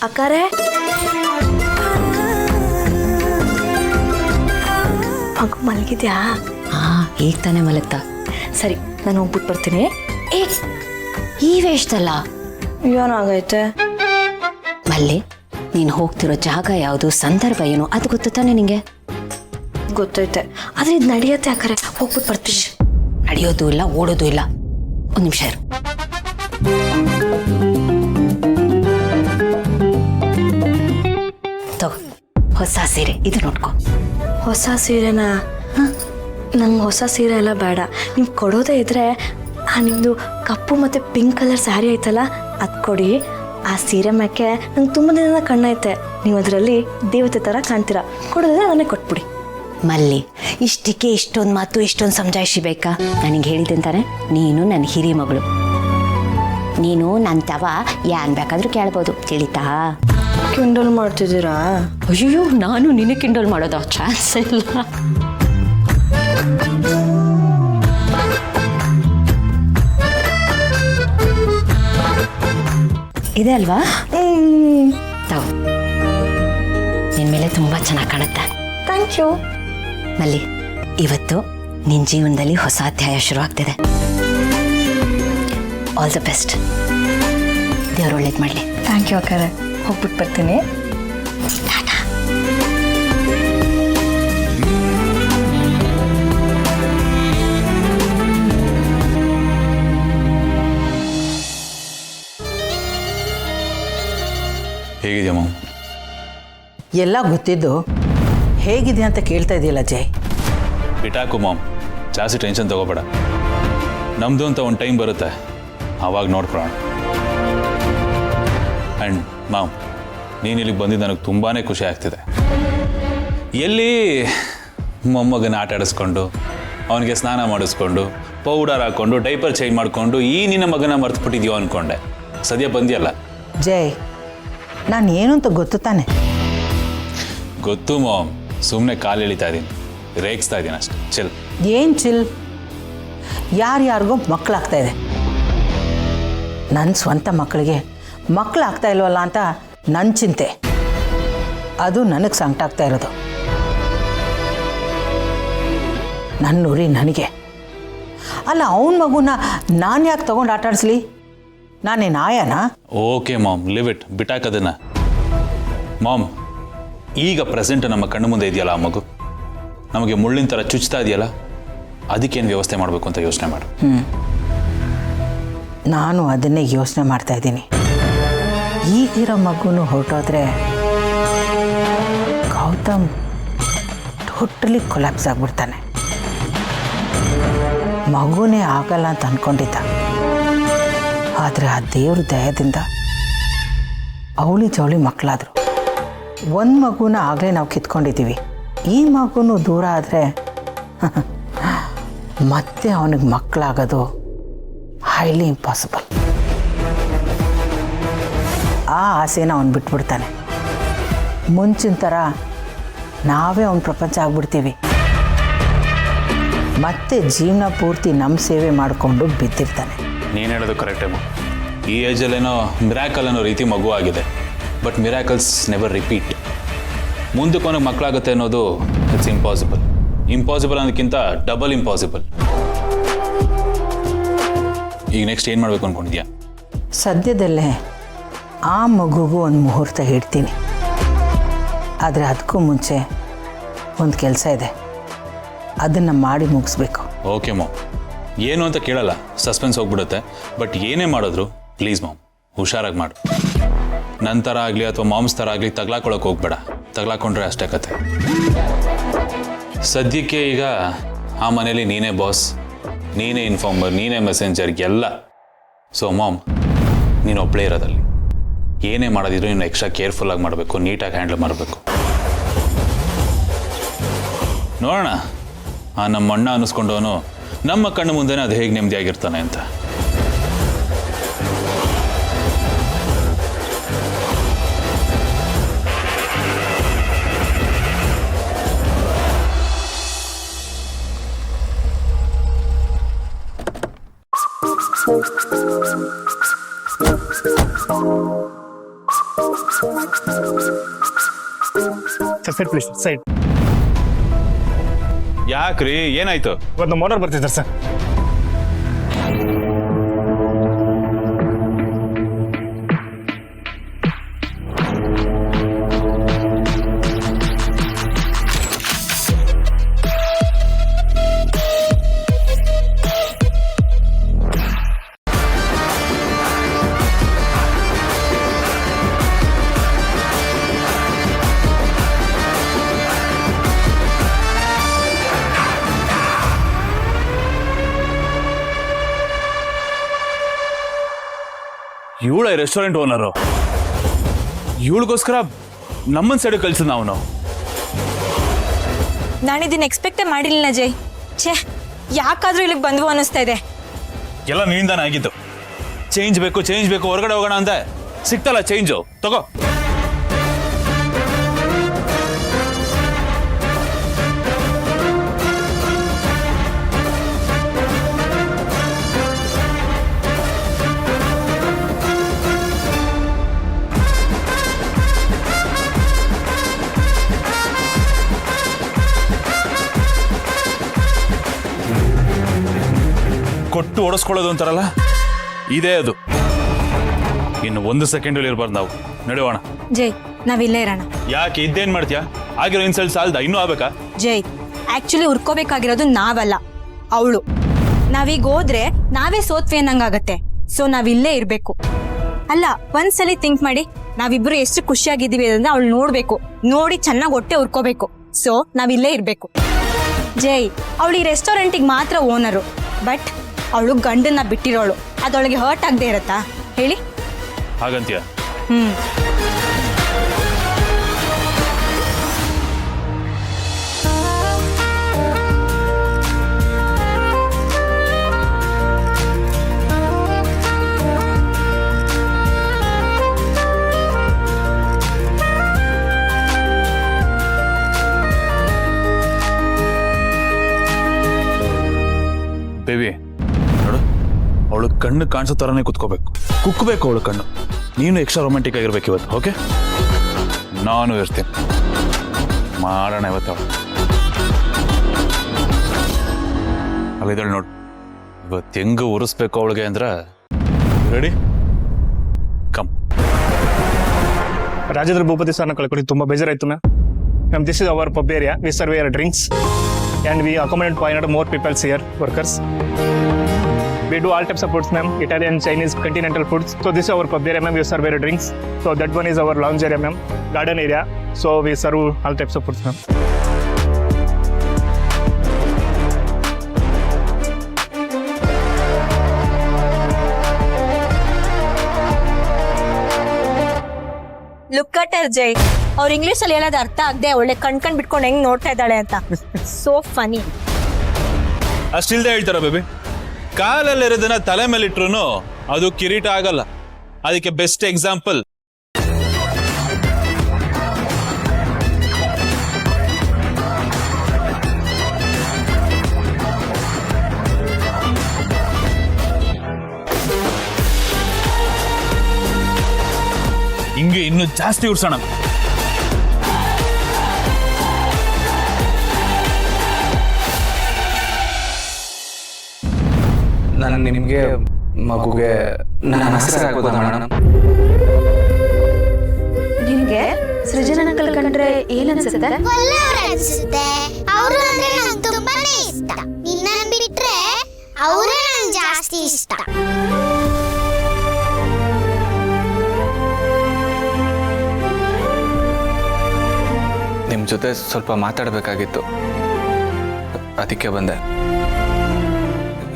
ಅಕ್ಕಾರೆ ಮಗು ಮಲಗಿದ್ಯಾ? ಈಗ ತಾನೇ ಮಲಗ್ತಾ. ಸರಿ, ನಾನು ಹೋಗ್ಬಿಟ್ಟು ಬರ್ತೀನಿ. ಏ ಈ ವೇಷದಲ್ಲ ಏನಾಗೈತೆ? ಮಲ್ಲಿ, ನೀನು ಹೋಗ್ತಿರೋ ಜಾಗ ಯಾವುದು, ಸಂದರ್ಭ ಏನು ಅದು ಗೊತ್ತು ತಾನೆ ನಿಂಗೆ? ಗೊತ್ತೈತೆ, ಆದ್ರೆ ಇದು ನಡೆಯತ್ತೆ ಅಕ್ಕಾರೆ. ಹೋಗ್ಬಿಟ್ಟು ಬರ್ತೀನಿ. ನಡೆಯೋದು ಇಲ್ಲ, ಓಡೋದು ಇಲ್ಲ. ಒಂದು ನಿಮಿಷ ಇರು. ತಗೋ, ಹೊಸ ಸೀರೆ, ಇದು ನೋಡ್ಕೊ. ಹೊಸ ಸೀರೆನಾ? ನಂಗೆ ಹೊಸ ಸೀರೆ ಎಲ್ಲ ಬೇಡ. ನೀವು ಕೊಡೋದೇ ಇದ್ರೆ ನಿಮ್ಮದು ಕಪ್ಪು ಮತ್ತು ಪಿಂಕ್ ಕಲರ್ ಸ್ಯಾರಿ ಐತಲ್ಲ ಅದು ಕೊಡಿ. ಆ ಸೀರೆ ಮ್ಯಾಕೆ ನಂಗೆ ತುಂಬ ದಿನದ ಕಣ್ಣೈತೆ. ನೀವು ಅದರಲ್ಲಿ ದೇವತೆ ಥರ ಕಾಣ್ತೀರಾ. ಕೊಡೋದ್ರೆ ನನಗೆ ಕೊಟ್ಬಿಡಿ. ಮಲ್ಲಿ, ಇಷ್ಟಕ್ಕೆ ಇಷ್ಟೊಂದು ಮಾತು, ಇಷ್ಟೊಂದು ಸಮಜಾಯಿಷಿ ಬೇಕಾ? ನನಗೆ ಹೇಳಿದೆ ಅಂತಾನೆ, ನೀನು ನನ್ನ ಹಿರಿ ಮಗಳು. ನೀನು ನನ್ನ ತವ ಯಾನ್ ಬೇಕಾದ್ರೂ ಕೇಳ್ಬೋದು, ತಿಳಿತಾ? ಕಿಂಡಲ್ ಮಾಡ್ತಿದ್ದೀರಾ? ಅಯ್ಯೋ, ನಾನು ನಿನ್ನ ಕಿಂಡಲ್ ಮಾಡೋದು ಚಾನ್ಸ್ ಇಲ್ಲ. ಇದೆ ಅಲ್ವಾ? ತಗೋ, ನಿನ್ನ ಮೇಲೆ ತುಂಬ ಚೆನ್ನಾಗಿ ಕಾಣುತ್ತೆ. Thank you. ಮಲ್ಲಿ, ಇವತ್ತು ನಿನ್ನ ಜೀವನದಲ್ಲಿ ಹೊಸ ಅಧ್ಯಾಯ ಶುರುವಾಗ್ತಿದೆ. All the best. ದೇವ್ರು ಒಳ್ಳೇದು ಮಾಡಲಿ. ಥ್ಯಾಂಕ್ ಯು ಅಕ್ಕಾರೆ. ಹೋಗ್ಬಿಟ್ಟು ಬರ್ತೀನಿ. ಟಾಟಾ. ಹೇಗಿದೆಯಾ ಮಾಮ್? ಎಲ್ಲ ಗೊತ್ತಿದ್ದು ಹೇಗಿದೆ ಅಂತ ಕೇಳ್ತಾ ಇದೆಯಲ್ಲ ಜಯ್. ಬಿಟಾಕು ಮಾಮ್, ಜಾಸ್ತಿ ಟೆನ್ಷನ್ ತಗೋಬೇಡ. ನಮ್ಮದು ಅಂತ ಒಂದು ಟೈಮ್ ಬರುತ್ತೆ, ಆವಾಗ ನೋಡ್ಕೊಳ್ಳೋಣ. ಆ್ಯಂಡ್ ಮಾಮ್, ನೀನು ಇಲ್ಲಿಗೆ ಬಂದಿದ್ದು ನನಗೆ ತುಂಬಾ ಖುಷಿ ಆಗ್ತಿದೆ. ಎಲ್ಲಿ ಮೊಮ್ಮಗನ ಆಟ ಆಡಿಸ್ಕೊಂಡು, ಅವನಿಗೆ ಸ್ನಾನ ಮಾಡಿಸ್ಕೊಂಡು, ಪೌಡರ್ ಹಾಕ್ಕೊಂಡು, ಡೈಪರ್ ಚೇಂಜ್ ಮಾಡಿಕೊಂಡು ಈ ನಿನ್ನ ಮಗನ ಮರ್ತುಬಿಟ್ಟಿದ್ಯೋ ಅಂದ್ಕೊಂಡೆ. ಸದ್ಯ ಬಂದಿಯಲ್ಲ. ಜಯ್, ನಾನು ಏನು ಅಂತ ಗೊತ್ತು ತಾನೆ? ಗೊತ್ತು ಮಾಮ್, ಸುಮ್ಮನೆ ಕಾಲು ಎಳಿತಾ ಇದ್ದೀನಿ, ರೇಗಿಸ್ತಾ ಇದ್ದೀನಿ ಅಷ್ಟೆ. ಚಿಲ್. ಏನು ಚಿಲ್? ಯಾರ್ಯಾರಿಗೋ ಮಕ್ಕಳಾಗ್ತಾ ಇದೆ. ನನ್ನ ಸ್ವಂತ ಮಕ್ಕಳಿಗೆ ಮಕ್ಕಳಾಗ್ತಾ ಇಲ್ವಲ್ಲ ಅಂತ ನನ್ನ ಚಿಂತೆ. ಅದು ನನಗೆ ಸಂಕಟ ಆಗ್ತಾ ಇರೋದು. ನನ್ನ ಊರಿ ನನಗೆ ಅಲ್ಲ, ಅವನ ಮಗುನ ನಾನು ಯಾಕೆ ತೊಗೊಂಡು ಆಟ ಆಡಿಸ್ಲಿ? ನಾನೇನು ಆಯಾನಾ? ಓಕೆ ಮಾಮ್, ಲಿವ್ ಇಟ್, ಬಿಟ್ಟಾಕದನ್ನ. ಮಾಮ್, ಈಗ ಪ್ರೆಸೆಂಟ್ ನಮ್ಮ ಕಣ್ಣು ಮುಂದೆ ಇದೆಯಲ್ಲ ಆ ಮಗು, ನಮಗೆ ಮುಳ್ಳಿನ ಥರ ಚುಚ್ತಾ ಇದೆಯಲ್ಲ, ಅದಕ್ಕೇನು ವ್ಯವಸ್ಥೆ ಮಾಡಬೇಕು ಅಂತ ಯೋಚನೆ ಮಾಡು. ನಾನು ಅದನ್ನೇ ಯೋಚನೆ ಮಾಡ್ತಾ ಇದ್ದೀನಿ. ಈಗಿರೋ ಮಗುನು ಹೊರಟೋದ್ರೆ ಗೌತಮ್ ಟೋಟಲಿ ಕೊಲ್ಯಾಪ್ಸ್ ಆಗ್ಬಿಡ್ತಾನೆ. ಮಗುನೇ ಆಗಲ್ಲ ಅಂತ ಅಂದ್ಕೊಂಡಿದ್ದ. ಆದರೆ ಆ ದೇವ್ರ ದಯದಿಂದ ಅವಳಿ ಜವಳಿ ಮಕ್ಕಳಾದರು. ಒಂದು ಮಗುನ ಆಗಲೇ ನಾವು ಕಿತ್ಕೊಂಡಿದ್ದೀವಿ. ಈ ಮಗುನು ದೂರ ಆದರೆ ಮತ್ತೆ ಅವನಿಗೆ ಮಕ್ಕಳಾಗೋದು ಹೈಲಿ ಇಂಪಾಸಿಬಲ್. ಆ ಆಸೆನ ಅವನು ಬಿಟ್ಬಿಡ್ತಾನೆ. ಮುಂಚಿನ ಥರ ನಾವೇ ಅವನ ಪ್ರಪಂಚ ಆಗ್ಬಿಡ್ತೀವಿ. ಮತ್ತೆ ಜೀವನ ಪೂರ್ತಿ ನಮ್ಮ ಸೇವೆ ಮಾಡಿಕೊಂಡು ಬಿದ್ದಿರ್ತಾನೆ. ನೀನು ಹೇಳೋದು ಕರೆಕ್ಟೇ ಮಾಮ್. ಈ ಏಜಲ್ಲೇನೋ ಮಿರಾಕಲ್ ಅನ್ನೋ ರೀತಿ ಮಗು ಆಗಿದೆ, ಬಟ್ ಮಿರಾಕಲ್ಸ್ ನೆವರ್ ರಿಪೀಟ್. ಮುಂದಕ್ಕೆ ಅವನಿಗೆ ಮಕ್ಕಳಾಗುತ್ತೆ ಅನ್ನೋದು ಇಟ್ಸ್ ಇಂಪಾಸಿಬಲ್. ಇಂಪಾಸಿಬಲ್ ಅನ್ನೋದಕ್ಕಿಂತ ಡಬಲ್ ಇಂಪಾಸಿಬಲ್. ಈಗ ನೆಕ್ಸ್ಟ್ ಏನು ಮಾಡಬೇಕು ಅಂದ್ಕೊಂಡಿದ್ಯಾ? ಸದ್ಯದಲ್ಲೇ ಆ ಮಗುಗೂ ಒಂದು ಮುಹೂರ್ತ ಇಡ್ತೀನಿ. ಆದರೆ ಅದಕ್ಕೂ ಮುಂಚೆ ಒಂದು ಕೆಲಸ ಇದೆ, ಅದನ್ನು ಮಾಡಿ ಮುಗಿಸ್ಬೇಕು. ಓಕೆ ಮಾಮ್, ಏನು ಅಂತ ಕೇಳಲ್ಲ, ಸಸ್ಪೆನ್ಸ್ ಹೋಗ್ಬಿಡುತ್ತೆ. ಬಟ್ ಏನೇ ಮಾಡಿದ್ರು ಪ್ಲೀಸ್ ಮಾಮ್ ಹುಷಾರಾಗಿ ಮಾಡು. ನನ್ನ ಥರ ಆಗಲಿ ಅಥವಾ ಮಾಮ್ಸ್ ಥರ ಆಗಲಿ ತಗ್ಲಾಕೊಳಕ್ಕೆ ಹೋಗ್ಬೇಡ. ತಗ್ಲಾಕೊಂಡ್ರೆ ಅಷ್ಟೇ ಕತೆ. ಸದ್ಯಕ್ಕೆ ಈಗ ಆ ಮನೇಲಿ ನೀನೇ ಬಾಸ್, ನೀನೇ ಇನ್ಫಾರ್ಮರ್, ನೀನೇ ಮೆಸೆಂಜರ್ ಎಲ್ಲ. ಸೊ ಮಾಮ್, ನೀನು ಒಬ್ಬಳೇ ಇರೋದಲ್ಲಿ. ಏನೇ ಮಾಡೋದಿದ್ರು ನೀನು ಎಕ್ಸ್ಟ್ರಾ ಕೇರ್ಫುಲ್ಲಾಗಿ ಮಾಡಬೇಕು, ನೀಟಾಗಿ ಹ್ಯಾಂಡಲ್ ಮಾಡಬೇಕು. ನೋಡೋಣ ಆ ನಮ್ಮ ಅಣ್ಣ ಅನ್ನಿಸ್ಕೊಂಡವನು ನಮ್ಮ ಕಣ್ಣು ಮುಂದೆನೇ ಅದು ಹೇಗೆ ನೆಮ್ಮದಿಯಾಗಿರ್ತಾನೆ ಅಂತ. Sir please side. ಯಾಕ್ರಿ ಏನಾಯ್ತು? ಒಂದು ಮೋಟರ್ ಬರ್ತಿದ್ದಾರೆ ಸರ್. ಇವಳ ರೆಸ್ಟೋರೆಂಟ್ ಓನರು, ಇವಳಿಗೋಸ್ಕರ ನಮ್ಮನ್ ಸೈಡ್ ಕಳ್ಸಿದ್ ನಾವು. ನಾನಿದನ್ನ ಎಕ್ಸ್ಪೆಕ್ಟೇ ಮಾಡಿರಲಿಲ್ಲ ಜೈ. ಛೇ, ಯಾಕಾದ್ರೂ ಇಲ್ಲಿಗೆ ಬಂದ್ವು ಅನ್ನಿಸ್ತಾ ಇದೆ. ಎಲ್ಲ ನಿನ್ನಿಂದಾನೆ ಆಗಿದ್ದು. ಚೇಂಜ್ ಬೇಕು ಹೊರಗಡೆ ಹೋಗೋಣ ಅಂದೆ, ಸಿಕ್ತಲ್ಲ ಚೇಂಜು, ತಗೋ. ಕೊಟ್ಟು ಓಡಿಸ್ಕೊಳ್ಳೋದು ಅಂತಾರಲ್ಲ, ಇದೇ ಅದು. ಇನ್ನು 1 ಸೆಕೆಂಡಲ್ಲಿ ಇರಬಾರ್ದು ನಾವು. ನಡೆಯೋಣ ಜೈ, ನಾವಿಲ್ಲೇ ಇರೋಣ. ಯಾಕೆ ಇದ್ದೇನ್ ಮಾಡ್ತೀಯಾ? ಆಗಿರೋ ಇನ್ಸಲ್ಟ್ ಸಾಲ್ದ, ಇನ್ನೂ ಆಗ್ಬೇಕಾ? ಜೈ, ಆಕ್ಚುಲಿ ಉರ್ಕೋಬೇಕಾಗಿರೋದು ನಾವಲ್ಲ, ಅವಳು. ನಾವೀಗ ಹೋದ್ರೆ ನಾವೇ ಸೋತ್ವಿ ಅನ್ನಂಗಾಗತ್ತೆ. ಸೊ ನಾವಿಲ್ಲೇ ಇರ್ಬೇಕು. ಅಲ್ಲ, ಒಂದ್ಸಲಿ ಥಿಂಕ್ ಮಾಡಿ, ನಾವಿಬ್ರು ಎಷ್ಟು ಖುಷಿಯಾಗಿದ್ದೀವಿ ಅಂದ್ರೆ ಅವಳು ನೋಡ್ಬೇಕು, ನೋಡಿ ಚೆನ್ನಾಗಿ ಹೊಟ್ಟೆ ಉರ್ಕೋಬೇಕು. ಸೊ ನಾವಿಲ್ಲೇ ಇರ್ಬೇಕು. ಜೈ, ಅವಳು ಈ ರೆಸ್ಟೋರೆಂಟಿಗೆ ಮಾತ್ರ ಓನರು, ಬಟ್ ಅವಳು ಗಂಡನ್ನ ಬಿಟ್ಟಿರೋಳು. ಅದೊಳಗೆ ಹರ್ಟ್ ಆಗದೆ ಇರತ್ತಾ ಹೇಳಿ? ಹಾಗಂತೀಯ? ಬೇಬಿ ನೋಡು, ಅವಳು ಕಣ್ಣು ಕಾಣಿಸೋ ಥರನೇ ಕುಕ್ಕಬೇಕು ಅವಳು ಕಣ್ಣು. ನೀನು ಎಕ್ಸ್ಟ್ರಾ ರೊಮ್ಯಾಂಟಿಕ್ ಆಗಿರ್ಬೇಕು ಇವತ್ತು, ಓಕೆ? ನಾನು ಇರ್ತೀನಿ, ಮಾಡೋಣ ಇವತ್ತು. ಅಲ್ಲಿದ್ದಾಳೆ ನೋಡು, ಇವತ್ತು ಹೆಂಗೆ ಉರಿಸ್ಬೇಕು ಅವಳಿಗೆ ಅಂದ್ರೆ. ರೆಡಿ? ಕಮ್. ರಾಜೇಂದ್ರ ಭೂಪತಿ ಸರ್ನ ಕಳ್ಕೊಂಡು ತುಂಬ ಬೇಜಾರಾಯ್ತು ma'am. This is our pub area. V serve your drinks and we accommodate 500 more people here, workers. We do all types of foods, ma'am. Italian, Chinese, continental foods. So this is our pub area, ma'am. We serve our drinks. So that one is our lounge area, ma'am. Garden area. So we serve all types of foods, ma'am. Look at her Jai. ಅವ್ರ English ಅಲ್ಲಿ ಹೇಳೋದು ಅರ್ಥ ಆಗದೆ ಒಳ್ಳೆ ಕಣ್ ಬಿಟ್ಕೊಂಡು ಹೆಂಗ್ ನೋಡ್ತಾ ಇದ್ದಾಳೆ ಅಂತ. ಸೋ ಫನಿ. ಅಷ್ಟಿಲ್ದೆ ಹೇಳ್ತಾರ ಬೇಬಿ, ಕಾಲಲ್ಲಿರೋದನ್ನ ತಲೆ ಮೇಲಿಟ್ರು ಅದು ಕಿರೀಟ ಆಗಲ್ಲ. ಅದಕ್ಕೆ ಬೆಸ್ಟ್ ಎಕ್ಸಾಂಪಲ್ ಹಿಂಗೆ ಇನ್ನು ಜಾಸ್ತಿ ಉಡ್ಸೋಣ. ನಾನು ನಿಮಗೆ ಮಗುಗೆ ನನ್ನ ಹೆಸರು ಹಾಕ್ಬೋದಾ ಮೇಡಮ್? ನಿಮ್ಗೆ ಸೃಜನ ಕಲ್ಕೊಂಡ್ರೆ ಏನನ್ಸುತ್ತೆ? ಅನ್ಸುತ್ತೆ. ಅವರು ಅಂದ್ರೆ ನಂಗೆ ತುಂಬಾನೇ ಇಷ್ಟ. ನಿನ್ನ ಬಿಟ್ರೆ ಅವರೇ ನಂಗೆ ಜಾಸ್ತಿ ಇಷ್ಟ. ನಿಮ್ಮ ಜೊತೆ ಸ್ವಲ್ಪ ಮಾತಾಡಬೇಕಾಗಿತ್ತು, ಅದಕ್ಕೆ ಬಂದೆ.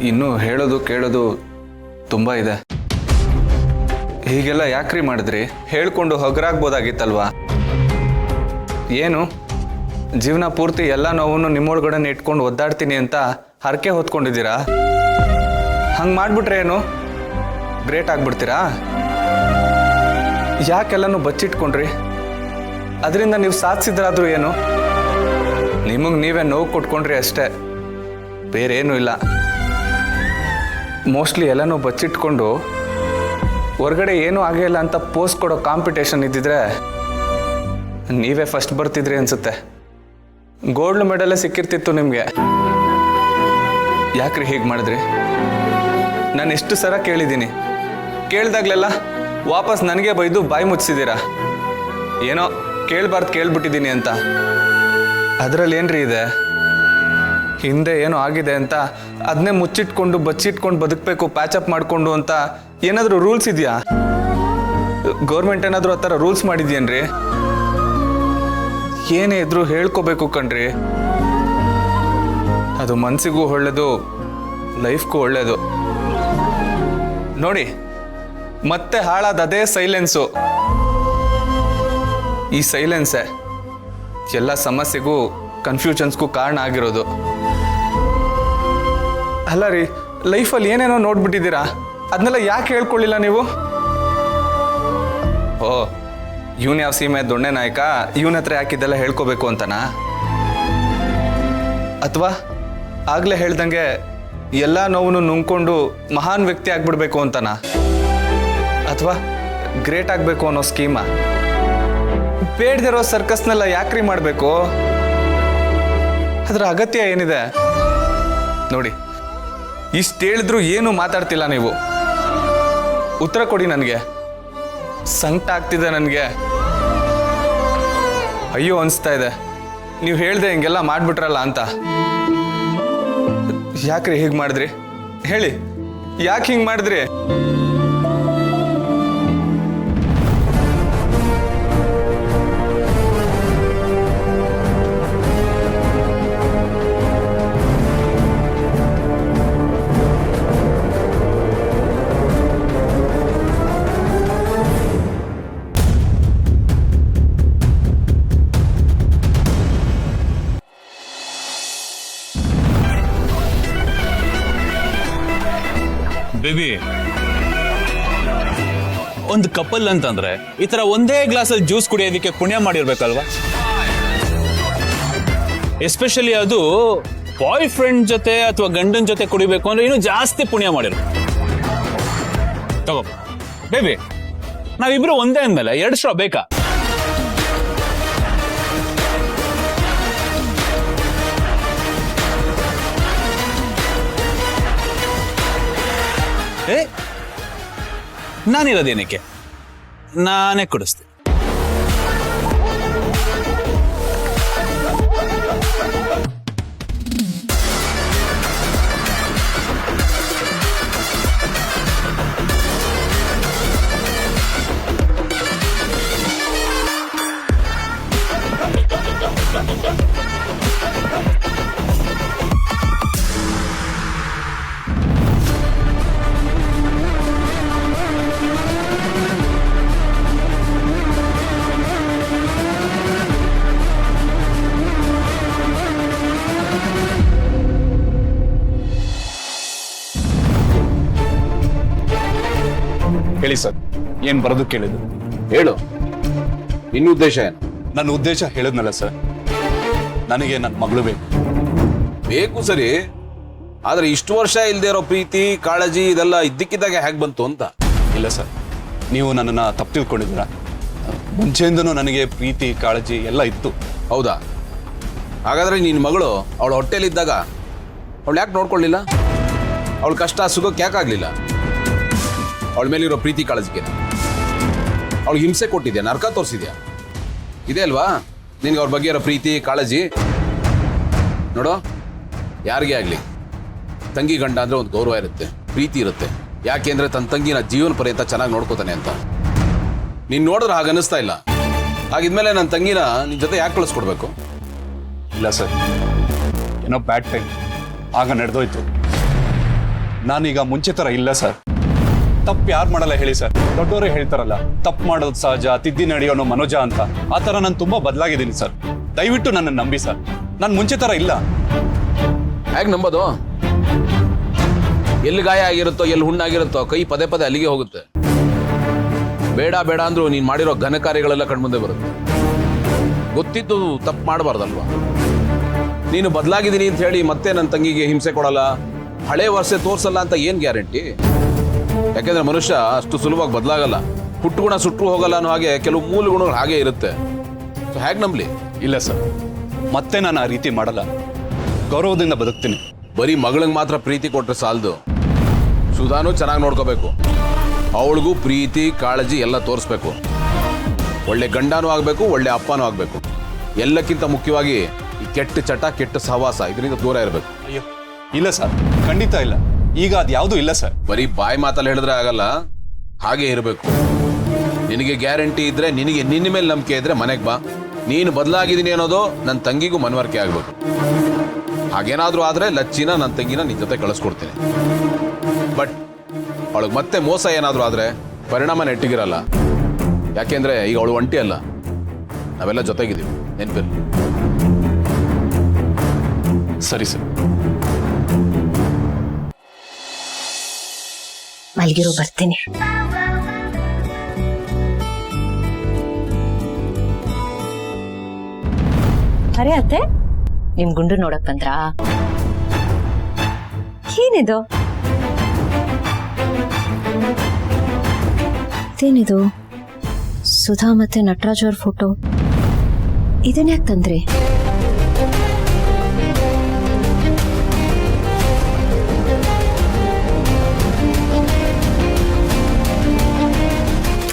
ಇನ್ನೂ ಹೇಳೋದು ಕೇಳೋದು ತುಂಬ ಇದೆ. ಹೀಗೆಲ್ಲ ಯಾಕ್ರಿ ಮಾಡಿದ್ರಿ? ಹೇಳ್ಕೊಂಡು ಹಗರಾಗ್ಬೋದಾಗಿತ್ತಲ್ವಾ? ಏನು ಜೀವನ ಪೂರ್ತಿ ಎಲ್ಲ ನೋವನ್ನು ನಿಮ್ಮೊಳಗಡೆ ಇಟ್ಕೊಂಡು ಒದ್ದಾಡ್ತೀನಿ ಅಂತ ಹರಕೆ ಹೊತ್ಕೊಂಡಿದ್ದೀರಾ? ಹಂಗೆ ಮಾಡಿಬಿಟ್ರೆ ಏನು ಗ್ರೇಟ್ ಆಗ್ಬಿಡ್ತೀರಾ? ಯಾಕೆಲ್ಲನೂ ಬಚ್ಚಿಟ್ಕೊಂಡ್ರಿ? ಅದರಿಂದ ನೀವು ಸಾಧಿಸಿದ್ರಾದ್ರೂ ಏನು? ನಿಮಗೆ ನೀವೇ ನೋವು ಕೊಟ್ಕೊಂಡ್ರಿ ಅಷ್ಟೇ, ಬೇರೇನೂ ಇಲ್ಲ. ಮೋಸ್ಟ್ಲಿ ಎಲ್ಲನೂ ಬಚ್ಚಿಟ್ಕೊಂಡು ಹೊರಗಡೆ ಏನೂ ಆಗಿಲ್ಲ ಅಂತ ಪೋಸ್ಟ್ ಕೊಡೋ ಕಾಂಪಿಟೇಷನ್ ಇದ್ದಿದ್ರೆ ನೀವೇ ಫಸ್ಟ್ ಬರ್ತಿದ್ರಿ ಅನ್ಸುತ್ತೆ. ಗೋಲ್ಡ್ ಮೆಡಲೇ ಸಿಕ್ಕಿರ್ತಿತ್ತು ನಿಮಗೆ. ಯಾಕ್ರಿ ಹೀಗೆ ಮಾಡಿದ್ರಿ? ನಾನು ಎಷ್ಟು ಸಲ ಕೇಳಿದ್ದೀನಿ, ಕೇಳ್ದಾಗ್ಲೆಲ್ಲ ವಾಪಸ್ ನನಗೆ ಬೈದು ಬಾಯಿ ಮುಚ್ಚಿದ್ದೀರಾ. ಏನೋ ಕೇಳಬಾರ್ದು ಕೇಳ್ಬಿಟ್ಟಿದ್ದೀನಿ ಅಂತ. ಅದರಲ್ಲಿ ಏನ್ರಿ ಇದೆ? ಹಿಂದೆ ಏನೋ ಆಗಿದೆ ಅಂತ ಅದನ್ನೇ ಮುಚ್ಚಿಟ್ಕೊಂಡು ಬಚ್ಚಿಟ್ಕೊಂಡು ಬದುಕಬೇಕು, ಪ್ಯಾಚಪ್ ಮಾಡಿಕೊಂಡು ಅಂತ ಏನಾದರೂ ರೂಲ್ಸ್ ಇದೆಯಾ? ಗೌರ್ಮೆಂಟ್ ಏನಾದರೂ ಆ ಥರ ರೂಲ್ಸ್ ಮಾಡಿದ್ಯೇನ್ರಿ? ಏನೇ ಇದ್ರೂ ಹೇಳ್ಕೋಬೇಕು ಕಣ್ರಿ. ಅದು ಮನಸ್ಸಿಗೂ ಒಳ್ಳೇದು, ಲೈಫ್ಗೂ ಒಳ್ಳೇದು. ನೋಡಿ, ಮತ್ತೆ ಹಾಳಾದ ಅದೇ ಸೈಲೆನ್ಸು. ಈ ಸೈಲೆನ್ಸೇ ಎಲ್ಲ ಸಮಸ್ಯೆಗೂ ಕನ್ಫ್ಯೂಷನ್ಸ್ಗೂ ಕಾರಣ ಆಗಿರೋದು. ಅಲ್ಲ ರೀ, ಲೈಫಲ್ಲಿ ಏನೇನೋ ನೋಡ್ಬಿಟ್ಟಿದ್ದೀರಾ, ಅದನ್ನೆಲ್ಲ ಯಾಕೆ ಹೇಳ್ಕೊಳ್ಳಿಲ್ಲ ನೀವು? ಓ, ಇವನ್ ಯಾವ ಸೀಮೆ ದೊಣ್ಣೆ ನಾಯಕ, ಇವನ ಹತ್ರ ಯಾಕಿದ್ದೆಲ್ಲ ಹೇಳ್ಕೋಬೇಕು ಅಂತನಾ? ಅಥವಾ ಆಗ್ಲೇ ಹೇಳ್ದಂಗೆ ಎಲ್ಲ ನೋವನ್ನು ನುಂಗ್ಕೊಂಡು ಮಹಾನ್ ವ್ಯಕ್ತಿ ಆಗ್ಬಿಡ್ಬೇಕು ಅಂತನಾ? ಅಥವಾ ಗ್ರೇಟ್ ಆಗಬೇಕು ಅನ್ನೋ ಸ್ಕೀಮಾ? ಬೇಡದಿರೋ ಸರ್ಕಸ್ನೆಲ್ಲ ಯಾಕ್ರಿ ಮಾಡಬೇಕು? ಅದರ ಅಗತ್ಯ ಏನಿದೆ? ನೋಡಿ, ಇಷ್ಟು ಹೇಳಿದ್ರು ಏನು ಮಾತಾಡ್ತಿಲ್ಲ ನೀವು. ಉತ್ತರ ಕೊಡಿ ನನಗೆ. ಸಂಕಟ ಆಗ್ತಿದೆ ನನಗೆ. ಅಯ್ಯೋ ಅನಿಸ್ತಾ ಇದೆ, ನೀವು ಹೇಳ್ದೆ ಹಿಂಗೆಲ್ಲ ಮಾಡಿಬಿಟ್ರಲ್ಲ ಅಂತ. ಯಾಕ್ರಿ ಹೀಗೆ ಮಾಡಿದ್ರಿ? ಹೇಳಿ, ಯಾಕೆ ಹಿಂಗೆ ಮಾಡಿದ್ರಿ? ಬೇಬಿ, ಒಂದು ಕಪಲ್ ಅಂತಂದ್ರೆ ಈ ತರ ಒಂದೇ ಗ್ಲಾಸಲ್ಲಿ ಜ್ಯೂಸ್ ಕುಡಿಯೋದಕ್ಕೆ ಪುಣ್ಯ ಮಾಡಿರ್ಬೇಕಲ್ವಾ? ಎಸ್ಪೆಷಲಿ ಅದು ಬಾಯ್ ಫ್ರೆಂಡ್ ಜೊತೆ ಅಥವಾ ಗಂಡನ ಜೊತೆ ಕುಡಿಬೇಕು ಅಂದ್ರೆ ಇನ್ನೂ ಜಾಸ್ತಿ ಪುಣ್ಯ ಮಾಡಿರ್ಬೇಕು. ತಗೋ ಬೇಬಿ, ನಾವಿಬ್ರು ಒಂದೇ ಅಂದ್ಮೇಲೆ 2 ಸ್ಟ್ರಾ ಬೇಕಾ? ನಾನಿರೋದೇನಕ್ಕೆ, ನಾನೇ ಕುಡಿಸ್ತೀನಿ. ಹೇಳಿ ಸರ್, ಏನ್ ಬರೋದು ಕೇಳಿದ್ರು? ಹೇಳು, ನಿನ್ನ ಉದ್ದೇಶ ಏನು? ನನ್ನ ಉದ್ದೇಶ ಹೇಳಿದ್ನಲ್ಲ ಸರ್, ನನಗೆ ನನ್ನ ಮಗಳು ಬೇಕು. ಬೇಕು ಸರಿ, ಆದ್ರೆ ಇಷ್ಟು ವರ್ಷ ಇಲ್ದೇ ಇರೋ ಪ್ರೀತಿ ಕಾಳಜಿ ಇದೆಲ್ಲ ಇದ್ದಕ್ಕಿದ್ದಾಗೆ ಹೇಗೆ ಬಂತು ಅಂತ? ಇಲ್ಲ ಸರ್, ನೀವು ನನ್ನನ್ನು ತಪ್ಪು ತಿಳ್ಕೊಂಡಿದ್ದೀರಾ. ಮುಂಚೆಯಿಂದನೂ ನನಗೆ ಪ್ರೀತಿ ಕಾಳಜಿ ಎಲ್ಲ ಇತ್ತು. ಹೌದಾ? ಹಾಗಾದ್ರೆ ನಿನ್ನ ಮಗಳು ಅವಳ ಹೊಟ್ಟೆಲಿದ್ದಾಗ ಅವಳು ಯಾಕೆ ನೋಡ್ಕೊಳ್ಳಿಲ್ಲ? ಅವಳ ಕಷ್ಟ ಸುಖಕ್ಕೆ ಯಾಕಾಗಲಿಲ್ಲ? ಅವಳ ಮೇಲಿರೋ ಪ್ರೀತಿ ಕಾಳಜಿಗೆ ಅವಳಿಗೆ ಹಿಂಸೆ ಕೊಟ್ಟಿದ್ಯಾ, ನರಕ ತೋರಿಸಿದ್ಯಾ? ಇದೆ ಅಲ್ವಾ ನಿನ್ಗೆ ಅವ್ರ ಬಗ್ಗೆ ಇರೋ ಪ್ರೀತಿ ಕಾಳಜಿ? ನೋಡು, ಯಾರಿಗೇ ಆಗಲಿ ತಂಗಿ ಗಂಡ ಅಂದರೆ ಒಂದು ಗೌರವ ಇರುತ್ತೆ, ಪ್ರೀತಿ ಇರುತ್ತೆ. ಯಾಕೆಂದರೆ ತನ್ನ ತಂಗಿನ ಜೀವನ ಪರ್ಯಂತ ಚೆನ್ನಾಗಿ ನೋಡ್ಕೋತಾನೆ ಅಂತ. ನೀನು ನೋಡಿದ್ರೆ ಹಾಗೆ ಅನ್ನಿಸ್ತಾ ಇಲ್ಲ. ಹಾಗಿದ್ಮೇಲೆ ನನ್ನ ತಂಗಿನ ನಿನ್ನ ಜೊತೆ ಯಾಕೆ ಕಳಿಸ್ಕೊಡ್ಬೇಕು? ಇಲ್ಲ ಸರ್, ಏನೋ ಬ್ಯಾಡ್ ಟೈಮ್ ಆಗ ನಡೆದೋಯ್ತು. ನಾನೀಗ ಮುಂಚೆ ಥರ ಇಲ್ಲ ಸರ್. ತಪ್ಪು ಯಾರು ಮಾಡಲ್ಲ ಹೇಳಿ ಸರ್? ದೊಡ್ಡವರೇ ಹೇಳ್ತಾರಲ್ಲ, ತಪ್ಪು ಮಾಡೋದು ಸಹಜ, ತಿದ್ದಿ ನಡೆಯೋನು ಮನೋಜ ಅಂತ. ಆ ಥರ ನಾನು ತುಂಬ ಬದಲಾಗಿದ್ದೀನಿ ಸರ್. ದಯವಿಟ್ಟು ನನ್ನನ್ನು ನಂಬಿ ಸರ್, ನಾನು ಮುಂಚೆ ಥರ ಇಲ್ಲ. ಹೇಗೆ ನಂಬೋದು? ಎಲ್ಲಿ ಗಾಯ ಆಗಿರುತ್ತೋ, ಎಲ್ಲಿ ಹುಣ್ಣಾಗಿರುತ್ತೋ ಕೈ ಪದೇ ಪದೇ ಅಲ್ಲಿಗೆ ಹೋಗುತ್ತೆ. ಬೇಡ ಬೇಡ ಅಂದ್ರೂ ನೀನು ಮಾಡಿರೋ ಘನ ಕಾರ್ಯಗಳೆಲ್ಲ ಕಣ್ಮುಂದೆ ಬರುತ್ತೆ. ಗೊತ್ತಿದ್ದು ತಪ್ಪು ಮಾಡಬಾರ್ದಲ್ವಾ? ನೀನು ಬದಲಾಗಿದ್ದೀನಿ ಅಂತ ಹೇಳಿ ಮತ್ತೆ ನನ್ನ ತಂಗಿಗೆ ಹಿಂಸೆ ಕೊಡಲ್ಲ, ಹಳೆ ವರ್ಷ ತೋರ್ಸಲ್ಲ ಅಂತ ಏನು ಗ್ಯಾರಂಟಿ? ಯಾಕೆಂದ್ರೆ ಮನುಷ್ಯ ಅಷ್ಟು ಸುಲಭವಾಗಿ ಬದಲಾಗಲ್ಲ. ಹುಟ್ಟುಗುಣ ಸುಟ್ಟರು ಹೋಗಲ್ಲ ಅನ್ನೋ ಹಾಗೆ ಕೆಲವು ಮೂಲ ಗುಣಗಳು ಹಾಗೆ ಇರುತ್ತೆ. ಹೇಗೆ ನಂಬಲಿ? ಇಲ್ಲ ಸರ್, ಮತ್ತೆ ನಾನು ಆ ರೀತಿ ಮಾಡಲ್ಲ. ಗೌರವದಿಂದ ಬದುಕ್ತೀನಿ. ಬರೀ ಮಗಳಿಗೆ ಮಾತ್ರ ಪ್ರೀತಿ ಕೊಟ್ಟರೆ ಸಾಲದು, ಸುಧಾನು ಚೆನ್ನಾಗಿ ನೋಡ್ಕೋಬೇಕು. ಅವಳಿಗೂ ಪ್ರೀತಿ ಕಾಳಜಿ ಎಲ್ಲ ತೋರಿಸ್ಬೇಕು. ಒಳ್ಳೆ ಗಂಡನೂ ಆಗಬೇಕು, ಒಳ್ಳೆ ಅಪ್ಪನೂ ಆಗಬೇಕು. ಎಲ್ಲಕ್ಕಿಂತ ಮುಖ್ಯವಾಗಿ ಈ ಕೆಟ್ಟ ಚಟ, ಕೆಟ್ಟ ಸಹವಾಸ ಇದರಿಂದ ದೂರ ಇರಬೇಕು. ಅಯ್ಯೋ ಇಲ್ಲ ಸರ್, ಖಂಡಿತ ಇಲ್ಲ. ಈಗ ಅದು ಯಾವುದೂ ಇಲ್ಲ ಸರ್. ಬರೀ ಬಾಯಿ ಮಾತಲ್ಲಿ ಹೇಳಿದ್ರೆ ಆಗಲ್ಲ, ಹಾಗೆ ಇರಬೇಕು. ನಿನಗೆ ಗ್ಯಾರಂಟಿ ಇದ್ರೆ, ನಿನಗೆ ನಿನ್ನ ಮೇಲೆ ನಂಬಿಕೆ ಇದ್ರೆ ಮನೆಗೆ ಬಾ. ನೀನು ಬದಲಾಗಿದ್ದೀನಿ ಅನ್ನೋದು ನನ್ನ ತಂಗಿಗೂ ಮನವರಿಕೆ ಆಗಬೇಕು. ಹಾಗೇನಾದರೂ ಆದರೆ ಲಚ್ಚಿನ ನನ್ನ ತಂಗಿನ ನಿನ್ನ ಜೊತೆ ಕಳಿಸ್ಕೊಡ್ತೀನಿ. ಬಟ್ ಅವಳಿಗೆ ಮತ್ತೆ ಮೋಸ ಏನಾದರೂ ಆದರೆ ಪರಿಣಾಮ ನೆಟ್ಟಿಗಿರಲ್ಲ. ಯಾಕೆಂದ್ರೆ ಈಗ ಅವಳು ಒಂಟಿ ಅಲ್ಲ, ನಾವೆಲ್ಲ ಜೊತೆಗಿದ್ದೀವಿ, ನೆನಪಿರಲಿ. ಸರಿ ಸರ್. ಮಲಗಿರೋ ಬರ್ತೀನಿ. ಅರೆ ಅತ್ತೆ, ನಿಮ್ ಗುಂಡು ನೋಡಕ್ ಬಂದ್ರಾ? ಏನಿದು? ಇದೇನಿದು? ಸುಧಾ ಮತ್ತೆ ನಟರಾಜ್ ಅವ್ರ ಫೋಟೋ. ಇದನ್ನ ಯಾಕೆ ತಂದ್ರಿ?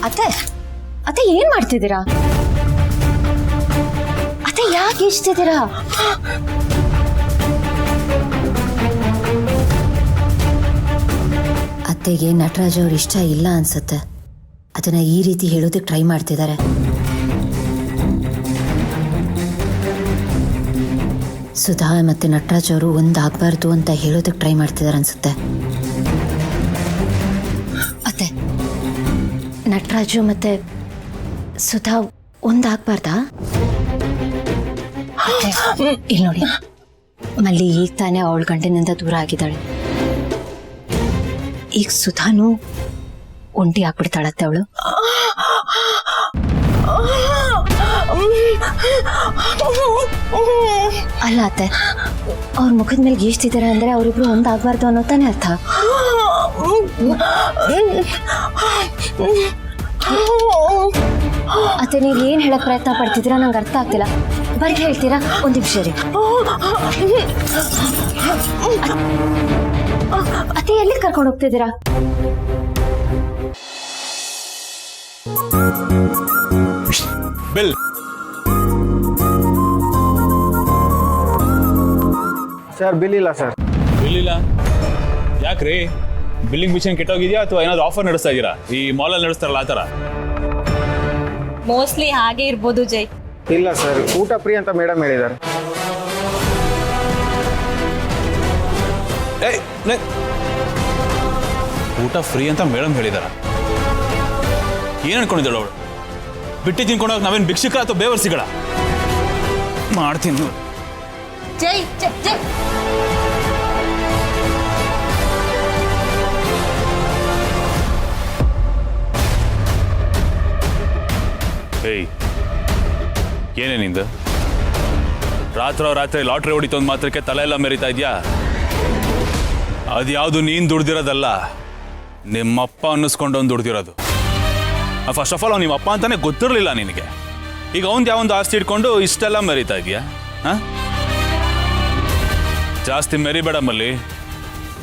ಅತ್ತೆ ಅತ್ತೆ ಏನ್ ಮಾಡ್ತಿದ್ದೀರಾ? ಅತ್ತೆ ಯಾಕೆ ಇಷ್ಟಿದ್ದೀರಾ? ಅತ್ತೆಗೆ ನಟರಾಜ್ ಅವ್ರ ಇಷ್ಟ ಇಲ್ಲ ಅನ್ಸುತ್ತೆ. ಅದನ್ನ ಈ ರೀತಿ ಹೇಳೋದಕ್ಕೆ ಟ್ರೈ ಮಾಡ್ತಿದ್ದಾರೆ. ಸುಧಾ ಮತ್ತೆ ನಟರಾಜ್ ಅವರು ಒಂದಾಗಬಾರ್ದು ಅಂತ ಹೇಳೋದಕ್ಕೆ ಟ್ರೈ ಮಾಡ್ತಿದ್ದಾರೆ ಅನ್ಸುತ್ತೆ. ಅತ್ತೆ, ನಟರಾಜು ಮತ್ತೆ ಸುಧಾ ಒಂದಾಗಬಾರ್ದಾ? ಇಲ್ಲಿ ನೋಡಿ, ಮಲ್ಲಿ ಈಗ ತಾನೇ ಅವಳ ಗಂಡನಿಂದ ದೂರ ಆಗಿದ್ದಾಳೆ. ಈಗ ಸುಧಾನು ಒಂಟಿ ಆಗ್ಬಿಡ್ತಾಳತ್ತೆ ಅವಳು. ಅಲ್ಲ ಅತ್ತೆ, ಅವ್ರ ಮುಖದ ಮೇಲೆ ಗೀಚ್ತಿದ್ದಾರೆ ಅಂದ್ರೆ ಅವರಿಬ್ರು ಒಂದಾಗಬಾರ್ದು ಅನ್ನೋ ತಾನೇ ಅರ್ಥ. ಅತ್ತೆ, ನೀವು ಏನ್ ಹೇಳಕ್ ಪ್ರಯತ್ನ ಪಡ್ತಿದ್ದೀರಾ ನಂಗೆ ಅರ್ಥ ಆಗ್ತಿಲ್ಲ. ಬರ್ಗೆ ಹೇಳ್ತೀರಾ? ಒಂದ್ ನಿಮಿಷ ರೀ. ಅತ್ತೆ, ಎಲ್ಲಿ ಕರ್ಕೊಂಡು ಹೋಗ್ತಿದ್ದೀರಾ? ಬಿಲ್ ಸರ್, ಬಿಲ್ ಇಲ್ಲ ಸರ್. ಬಿಲ್ ಇಲ್ಲ ಯಾಕ್ರಿ? ಬಿಲ್ಲಿಂಗ್ ಮಿಷನ್ ಕೆಟ್ಟೋಗಿದ್ಯಾ ಅಥವಾ ಏನಾದ್ರು ಆಫರ್ ನಡೆಸ್ತಾ ಇದ್ದೀರಾ? ಈ ಮಾಲಲ್ಲಿ ನಡೆಸ್ತಾರಲ್ಲ ಆ ಥರ? ಮೋಸ್ಟ್ಲಿ ಹಾಗೆ ಇರ್ಬೋದು ಜೈ. ಇಲ್ಲ ಸರ್, ಊಟ ಫ್ರೀ ಅಂತ ಮೇಡಮ್ ಹೇಳಿದ್ದಾರೆ. ಊಟ ಫ್ರೀ ಅಂತ ಮೇಡಮ್ ಹೇಳಿದಾರ? ಏನ್ ಅನ್ಕೊಂಡಿದ್ದಾಳು ಅವಳು? ಬಿಟ್ಟಿ ತಿನ್ಕೊಂಡೋಗಿ ನಾವೇನು ಭಿಕ್ಷುಕ ಅಥವಾ ಬೇವರ್ಸಿಗಳ? ಮಾಡ್ತೀನಿ. ಜೈ ಜೈ ಜೈ. ಏಯ್, ಏನೇನಿಂದ ರಾತ್ರಿ ಲಾಟ್ರಿ ಹೊಡಿತು ಒಂದು ಮಾತ್ರಕ್ಕೆ ತಲೆ ಎಲ್ಲ ಮೆರಿತಾ ಇದೆಯಾ? ಅದ್ಯಾವುದು ನೀನು ದುಡ್ದಿರೋದಲ್ಲ, ನಿಮ್ಮಪ್ಪ ಅನ್ನಿಸ್ಕೊಂಡು ಅವ್ನು ದುಡ್ದಿರೋದು. ಫಸ್ಟ್ ಆಫ್ ಆಲ್ ಅವ್ನು ನಿಮ್ಮಪ್ಪ ಅಂತಾನೆ ಗೊತ್ತಿರಲಿಲ್ಲ ನಿನಗೆ. ಈಗ ಅವ್ನು ಯಾವೊಂದು ಆಸ್ತಿ ಇಟ್ಕೊಂಡು ಇಷ್ಟೆಲ್ಲ ಮೆರಿತಾ ಇದೆಯಾ? ಹಾಂ, ಜಾಸ್ತಿ ಮೆರಿಬೇಡ ಮಲ್ಲಿ.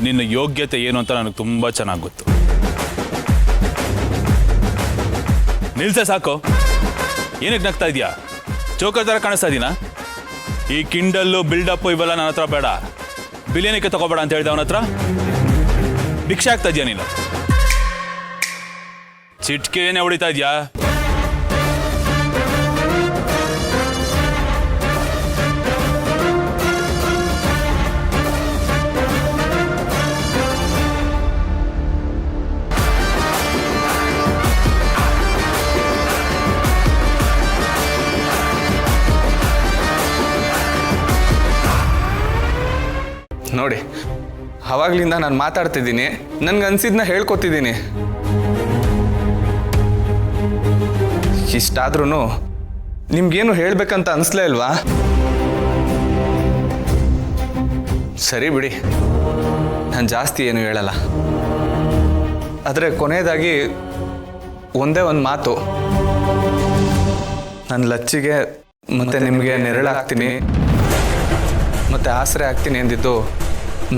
ನಿನ್ನ ಯೋಗ್ಯತೆ ಏನು ಅಂತ ನನಗೆ ತುಂಬ ಚೆನ್ನಾಗಿ ಗೊತ್ತು. ನಿಲ್ಸೆ ಸಾಕು. ಏನಕ್ಕೆ ನಗ್ತಾ ಇದೆಯಾ? ಚೌಕರ್ ಥರ ಕಾಣಿಸ್ತಾ ಇದೀನಾ? ಈ ಕಿಂಡಲ್ಲು ಬಿಲ್ಡಪ್ಪು ಇವೆಲ್ಲ ನನ್ನ ಹತ್ರ ಬೇಡ. ಬಿಲಿಯನಕ್ಕೆ ತಗೋಬೇಡ ಅಂತ ಹೇಳಿದೆ ಅವನ ಹತ್ರ. ಭಿಕ್ಷೆ ಆಗ್ತಾ ಇದೆಯಾ ನೀನು? ಚಿಟ್ಕೆ ಏನೇ ಹೊಡಿತಾ ಇದೆಯಾ? ನೋಡಿ, ಅವಾಗ್ಲಿಂದ ನಾನು ಮಾತಾಡ್ತಿದ್ದೀನಿ, ನನ್ಗೆ ಅನ್ಸಿದ್ನ ಹೇಳ್ಕೊತಿದ್ದೀನಿ. ಇಷ್ಟಾದ್ರೂ ನಿಮ್ಗೇನು ಹೇಳ್ಬೇಕಂತ ಅನಿಸ್ಲೇ ಇಲ್ವಾ? ಸರಿ ಬಿಡಿ, ನಾನು ಜಾಸ್ತಿ ಏನು ಹೇಳಲ್ಲ. ಆದರೆ ಕೊನೆಯದಾಗಿ ಒಂದೇ ಒಂದು ಮಾತು, ನನ್ನ ಲಚ್ಚಿಗೆ ಮತ್ತೆ ನಿಮಗೆ ನೆರಳಾಗ್ತೀನಿ ಮತ್ತೆ ಆಸರೆ ಆಗ್ತೀನಿ ಎಂದಿದ್ದು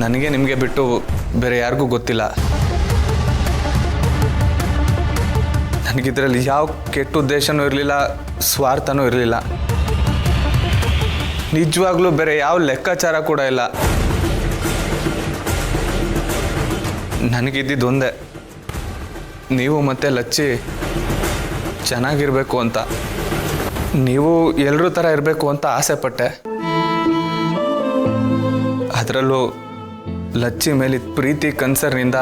ನನಗೆ ನಿಮಗೆ ಬಿಟ್ಟು ಬೇರೆ ಯಾರಿಗೂ ಗೊತ್ತಿಲ್ಲ. ನನಗಿದ್ರಲ್ಲಿ ಯಾವ ಕೆಟ್ಟ ಉದ್ದೇಶನೂ ಇರಲಿಲ್ಲ, ಸ್ವಾರ್ಥನೂ ಇರಲಿಲ್ಲ. ನಿಜವಾಗ್ಲೂ ಬೇರೆ ಯಾವ ಲೆಕ್ಕಾಚಾರ ಕೂಡ ಇಲ್ಲ. ನನಗಿದ್ದಿದ್ದು ಒಂದೇ, ನೀವು ಮತ್ತೆ ಲಚ್ಚಿ ಚೆನ್ನಾಗಿರ್ಬೇಕು ಅಂತ. ನೀವು ಎಲ್ಲರೂ ಥರ ಇರಬೇಕು ಅಂತ ಆಸೆ ಪಟ್ಟೆ. ಅದರಲ್ಲೂ ಲಚ್ಚಿ ಮೇಲಿದ್ದ ಪ್ರೀತಿ ಕನ್ಸರ್ನಿಂದ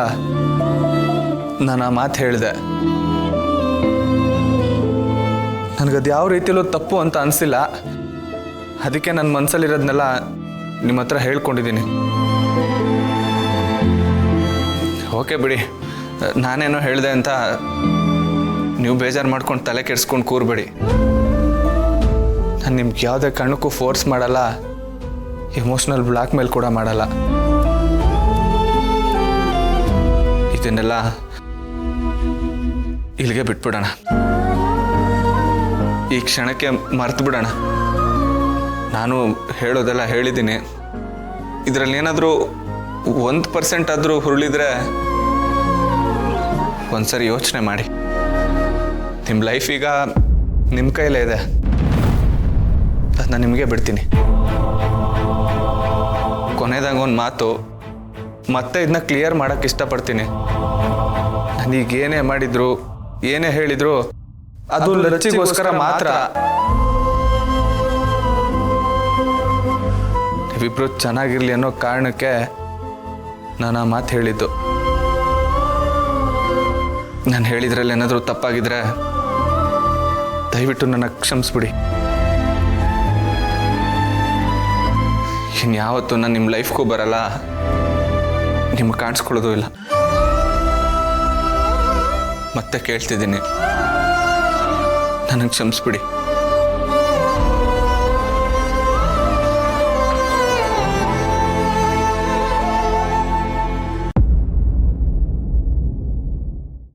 ನಾನು ಆ ಮಾತು ಹೇಳಿದೆ. ನನಗದು ಯಾವ ರೀತಿಯಲ್ಲೂ ತಪ್ಪು ಅಂತ ಅನಿಸಿಲ್ಲ. ಅದಕ್ಕೆ ನನ್ನ ಮನಸ್ಸಲ್ಲಿರೋದನ್ನೆಲ್ಲ ನಿಮ್ಮ ಹತ್ರ ಹೇಳ್ಕೊಂಡಿದ್ದೀನಿ. ಓಕೆ ಬಿಡಿ, ನಾನೇನೋ ಹೇಳಿದೆ ಅಂತ ನೀವು ಬೇಜಾರು ಮಾಡ್ಕೊಂಡು ತಲೆ ಕೆಡಿಸ್ಕೊಂಡು ಕೂರಬೇಡಿ. ನಾನು ನಿಮ್ಗೆ ಯಾವುದೇ ಕಾರಣಕ್ಕೂ ಫೋರ್ಸ್ ಮಾಡಲ್ಲ, ಎಮೋಷ್ನಲ್ ಬ್ಲ್ಯಾಕ್ ಮೇಲ್ ಕೂಡ ಮಾಡಲ್ಲ. ಇದನ್ನೆಲ್ಲ ಇಲ್ಲಿಗೆ ಬಿಟ್ಬಿಡೋಣ, ಈ ಕ್ಷಣಕ್ಕೆ ಮರ್ತು ಬಿಡೋಣ. ನಾನು ಹೇಳೋದೆಲ್ಲ ಹೇಳಿದ್ದೀನಿ. ಇದರಲ್ಲಿ ಏನಾದರೂ 1% ಆದರೂ ಹುರುಳಿದ್ರೆ ಒಂದ್ಸರಿ ಯೋಚನೆ ಮಾಡಿ. ನಿಮ್ಮ ಲೈಫ್ ಈಗ ನಿಮ್ಮ ಕೈಲೇ ಇದೆ, ಅದನ್ನ ನಿಮಗೆ ಬಿಡ್ತೀನಿ. ಕೊನೆದಾಗ ಒಂದು ಮಾತು, ಮತ್ತೆ ಇದನ್ನ ಕ್ಲಿಯರ್ ಮಾಡೋಕ್ಕೆ ಇಷ್ಟಪಡ್ತೀನಿ. ನಾನೀಗ ಏನೇ ಮಾಡಿದ್ರು ಏನೇ ಹೇಳಿದ್ರು ಅದು ಲಚ್ಚಿಗೋಸ್ಕರ ಮಾತ್ರ. ನೀವಿಬ್ರು ಚೆನ್ನಾಗಿರ್ಲಿ ಅನ್ನೋ ಕಾರಣಕ್ಕೆ ನಾನು ಆ ಮಾತು ಹೇಳಿದ್ದು. ನಾನು ಹೇಳಿದ್ರಲ್ಲಿ ಏನಾದರೂ ತಪ್ಪಾಗಿದ್ರೆ ದಯವಿಟ್ಟು ನನ್ನ ಕ್ಷಮಿಸ್ಬಿಡಿ. ಇನ್ಯಾವತ್ತೂ ನಾನು ನಿಮ್ಮ ಲೈಫ್ಗೂ ಬರಲ್ಲ, ನಿಮ್ಗೆ ಕಾಣಿಸ್ಕೊಳ್ಳೋದು ಇಲ್ಲ. ಮತ್ತೆ ಕೇಳ್ತಿದ್ದೀನಿ, ನನಗೆ ಕ್ಷಮಿಸ್ಬಿಡಿ.